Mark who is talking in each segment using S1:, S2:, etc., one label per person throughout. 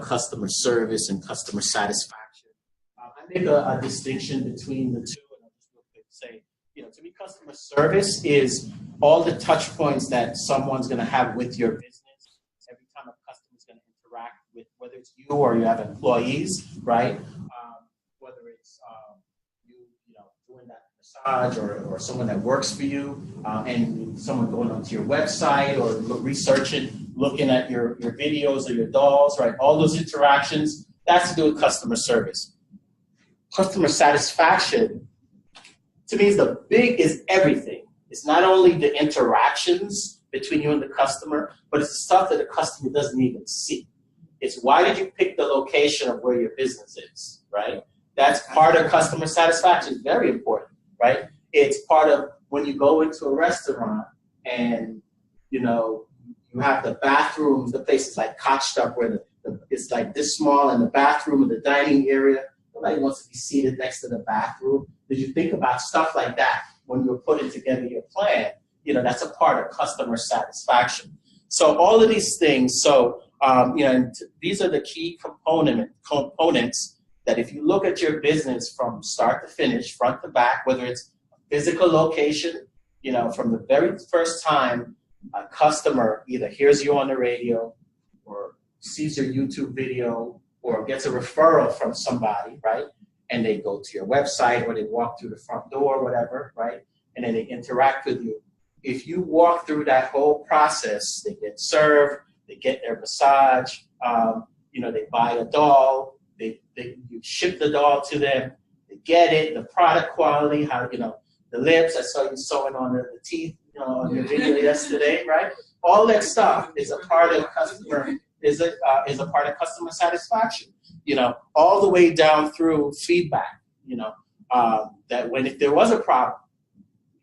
S1: customer service and customer satisfaction. I make a distinction between the two, and I'll just real quick say, to me, customer service is all the touch points that someone's going to have with your business every time a customer is going to interact with, whether it's you or you have employees, right? Whether it's doing that massage or someone that works for you, and someone going onto your website or researching, looking at your videos or your dolls, right? All those interactions, that's to do with customer service. Customer satisfaction, to me, is everything. It's not only the interactions between you and the customer, but it's the stuff that the customer doesn't even see. It's why did you pick the location of where your business is, right? That's part of customer satisfaction. It's very important, right? It's part of when you go into a restaurant and, you have the bathrooms, the place is like cotched up where it's like this small, and the bathroom and the dining area, nobody wants to be seated next to the bathroom. Did you think about stuff like that when you're putting together your plan? That's a part of customer satisfaction. So all of these things, and these are the key components that if you look at your business from start to finish, front to back, whether it's a physical location, from the very first time a customer either hears you on the radio or sees your YouTube video or gets a referral from somebody, right? And they go to your website or they walk through the front door, whatever, right? And then they interact with you. If you walk through that whole process, they get served, they get their massage, they buy a doll, you ship the doll to them, they get it, the product quality, how, the lips, I saw you sewing on the teeth, on your video yesterday, right? All that stuff is a part of customer satisfaction. All the way down through feedback. That if there was a problem,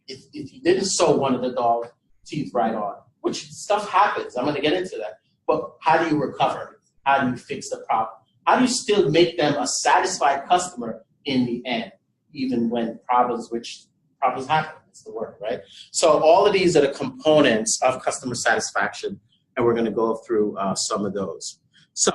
S1: if you didn't sew one of the doll teeth right on, which stuff happens, I'm going to get into that. But how do you recover? How do you fix the problem? How do you still make them a satisfied customer in the end, even when problems happen? That's the word, right? So all of these are the components of customer satisfaction, and we're going to go through some of those. So